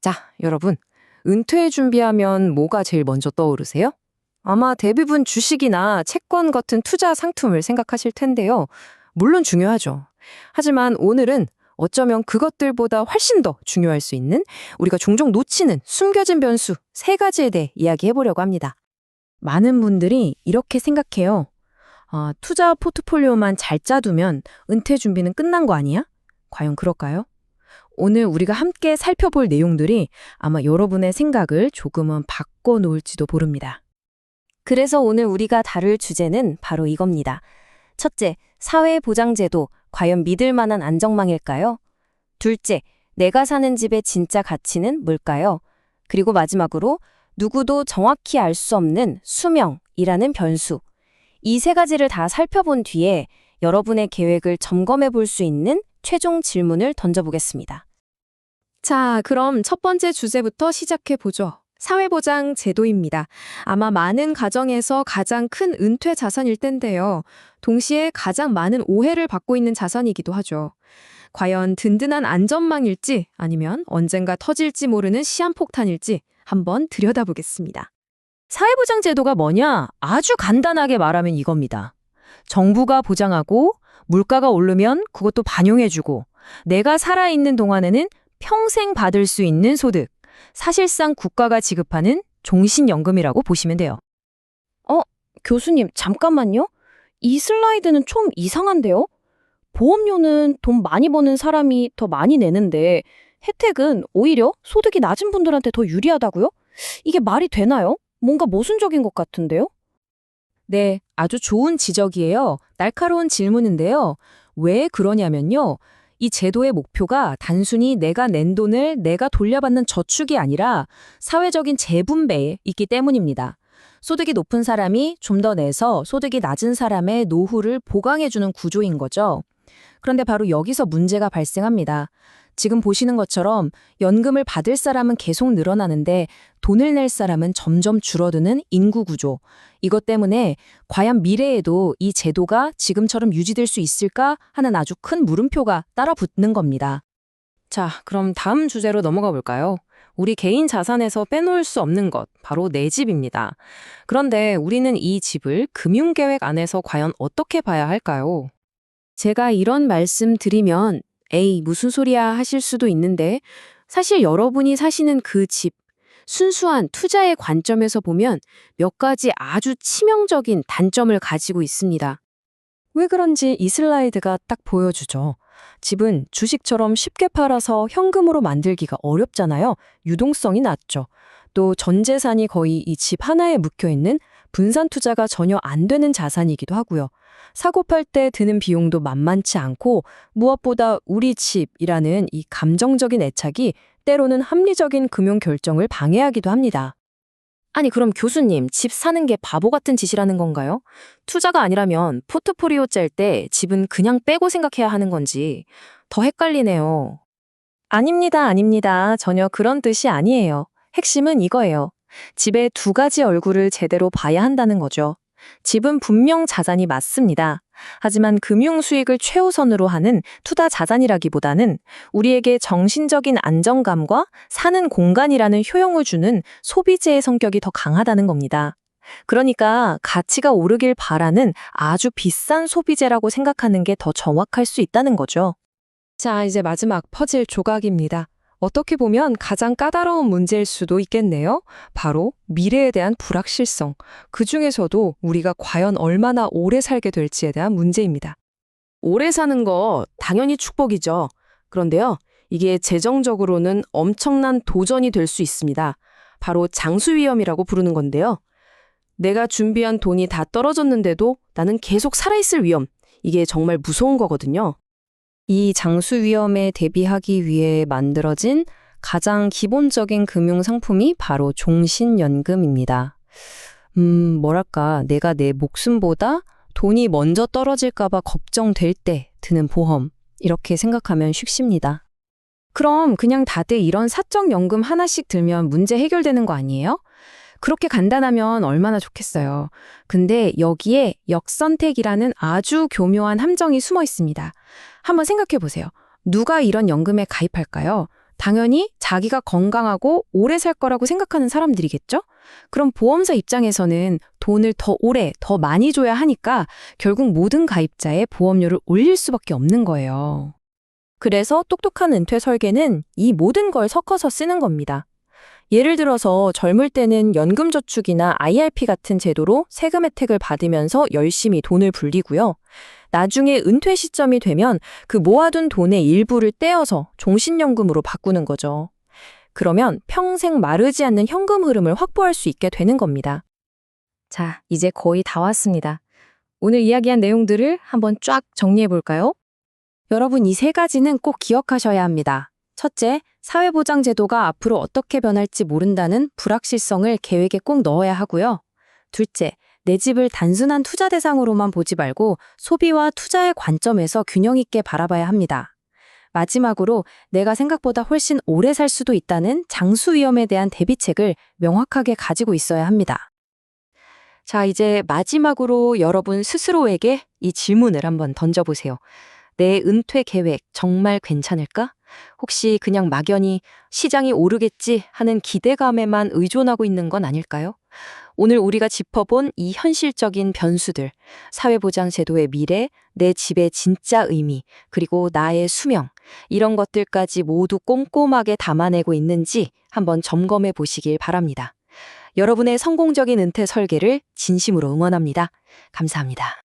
자, 여러분, 은퇴 준비하면 뭐가 제일 먼저 떠오르세요? 아마 대부분 주식이나 채권 같은 투자 상품을 생각하실 텐데요. 물론 중요하죠. 하지만 오늘은 어쩌면 그것들보다 훨씬 더 중요할 수 있는 우리가 종종 놓치는 숨겨진 변수 세 가지에 대해 이야기해 보려고 합니다. 많은 분들이 이렇게 생각해요. 투자 포트폴리오만 잘 짜두면 은퇴 준비는 끝난 거 아니야? 과연 그럴까요? 오늘 우리가 함께 살펴볼 내용들이 아마 여러분의 생각을 조금은 바꿔놓을지도 모릅니다. 그래서 오늘 우리가 다룰 주제는 바로 이겁니다. 첫째, 사회보장제도, 과연 믿을 만한 안정망일까요? 둘째, 내가 사는 집의 진짜 가치는 뭘까요? 그리고 마지막으로, 누구도 정확히 알 수 없는 수명이라는 변수. 이 세 가지를 다 살펴본 뒤에 여러분의 계획을 점검해 볼 수 있는 최종 질문을 던져보겠습니다. 자, 그럼 첫 번째 주제부터 시작해 보죠. 사회보장 제도입니다. 아마 많은 가정에서 가장 큰 은퇴 자산일 텐데요. 동시에 가장 많은 오해를 받고 있는 자산이기도 하죠. 과연 든든한 안전망일지 아니면 언젠가 터질지 모르는 시한폭탄일지 한번 들여다보겠습니다. 사회보장 제도가 뭐냐? 아주 간단하게 말하면 이겁니다. 정부가 보장하고 물가가 오르면 그것도 반영해주고 내가 살아있는 동안에는 평생 받을 수 있는 소득. 사실상 국가가 지급하는 종신연금이라고 보시면 돼요. 교수님, 잠깐만요. 이 슬라이드는 좀 이상한데요? 보험료는 돈 많이 버는 사람이 더 많이 내는데 혜택은 오히려 소득이 낮은 분들한테 더 유리하다고요? 이게 말이 되나요? 뭔가 모순적인 것 같은데요? 네, 아주 좋은 지적이에요. 날카로운 질문인데요. 왜 그러냐면요. 이 제도의 목표가 단순히 내가 낸 돈을 내가 돌려받는 저축이 아니라 사회적인 재분배에 있기 때문입니다. 소득이 높은 사람이 좀 더 내서 소득이 낮은 사람의 노후를 보강해주는 구조인 거죠. 그런데 바로 여기서 문제가 발생합니다. 지금 보시는 것처럼 연금을 받을 사람은 계속 늘어나는데 돈을 낼 사람은 점점 줄어드는 인구 구조. 이것 때문에 과연 미래에도 이 제도가 지금처럼 유지될 수 있을까 하는 아주 큰 물음표가 따라 붙는 겁니다. 자, 그럼 다음 주제로 넘어가 볼까요? 우리 개인 자산에서 빼놓을 수 없는 것, 바로 내 집입니다. 그런데 우리는 이 집을 금융계획 안에서 과연 어떻게 봐야 할까요? 제가 이런 말씀 드리면 에이, 무슨 소리야 하실 수도 있는데 사실 여러분이 사시는 그 집, 순수한 투자의 관점에서 보면 몇 가지 아주 치명적인 단점을 가지고 있습니다. 왜 그런지 이 슬라이드가 딱 보여주죠. 집은 주식처럼 쉽게 팔아서 현금으로 만들기가 어렵잖아요. 유동성이 낮죠. 또 전 재산이 거의 이 집 하나에 묵혀있는 분산 투자가 전혀 안 되는 자산이기도 하고요. 사고 팔 때 드는 비용도 만만치 않고 무엇보다 우리 집이라는 이 감정적인 애착이 때로는 합리적인 금융 결정을 방해하기도 합니다. 아니, 그럼 교수님, 집 사는 게 바보 같은 짓이라는 건가요? 투자가 아니라면 포트폴리오 짤 때 집은 그냥 빼고 생각해야 하는 건지 더 헷갈리네요. 아닙니다, 아닙니다. 전혀 그런 뜻이 아니에요. 핵심은 이거예요. 집의 두 가지 얼굴을 제대로 봐야 한다는 거죠. 집은 분명 자산이 맞습니다. 하지만 금융 수익을 최우선으로 하는 투자 자산이라기보다는 우리에게 정신적인 안정감과 사는 공간이라는 효용을 주는 소비재의 성격이 더 강하다는 겁니다. 그러니까 가치가 오르길 바라는 아주 비싼 소비재라고 생각하는 게 더 정확할 수 있다는 거죠. 자, 이제 마지막 퍼즐 조각입니다. 어떻게 보면 가장 까다로운 문제일 수도 있겠네요. 바로 미래에 대한 불확실성. 그중에서도 우리가 과연 얼마나 오래 살게 될지에 대한 문제입니다. 오래 사는 거 당연히 축복이죠. 그런데요, 이게 재정적으로는 엄청난 도전이 될 수 있습니다. 바로 장수위험이라고 부르는 건데요. 내가 준비한 돈이 다 떨어졌는데도 나는 계속 살아있을 위험. 이게 정말 무서운 거거든요. 이 장수 위험에 대비하기 위해 만들어진 가장 기본적인 금융 상품이 바로 종신연금입니다. 뭐랄까, 내가 내 목숨보다 돈이 먼저 떨어질까봐 걱정될 때 드는 보험, 이렇게 생각하면 쉽습니다. 그럼 그냥 다들 이런 사적연금 하나씩 들면 문제 해결되는 거 아니에요? 그렇게 간단하면 얼마나 좋겠어요. 근데 여기에 역선택이라는 아주 교묘한 함정이 숨어 있습니다. 한번 생각해 보세요. 누가 이런 연금에 가입할까요? 당연히 자기가 건강하고 오래 살 거라고 생각하는 사람들이겠죠? 그럼 보험사 입장에서는 돈을 더 오래, 더 많이 줘야 하니까 결국 모든 가입자의 보험료를 올릴 수밖에 없는 거예요. 그래서 똑똑한 은퇴 설계는 이 모든 걸 섞어서 쓰는 겁니다. 예를 들어서 젊을 때는 연금저축이나 IRP 같은 제도로 세금 혜택을 받으면서 열심히 돈을 불리고요. 나중에 은퇴 시점이 되면 그 모아둔 돈의 일부를 떼어서 종신연금으로 바꾸는 거죠. 그러면 평생 마르지 않는 현금 흐름을 확보할 수 있게 되는 겁니다. 자, 이제 거의 다 왔습니다. 오늘 이야기한 내용들을 한번 쫙 정리해 볼까요? 여러분, 이 세 가지는 꼭 기억하셔야 합니다. 첫째, 사회보장제도가 앞으로 어떻게 변할지 모른다는 불확실성을 계획에 꼭 넣어야 하고요. 둘째, 내 집을 단순한 투자 대상으로만 보지 말고 소비와 투자의 관점에서 균형 있게 바라봐야 합니다. 마지막으로 내가 생각보다 훨씬 오래 살 수도 있다는 장수 위험에 대한 대비책을 명확하게 가지고 있어야 합니다. 자, 이제 마지막으로 여러분 스스로에게 이 질문을 한번 던져보세요. 내 은퇴 계획 정말 괜찮을까? 혹시 그냥 막연히 시장이 오르겠지 하는 기대감에만 의존하고 있는 건 아닐까요? 오늘 우리가 짚어본 이 현실적인 변수들, 사회보장제도의 미래, 내 집의 진짜 의미, 그리고 나의 수명, 이런 것들까지 모두 꼼꼼하게 담아내고 있는지 한번 점검해 보시길 바랍니다. 여러분의 성공적인 은퇴 설계를 진심으로 응원합니다. 감사합니다.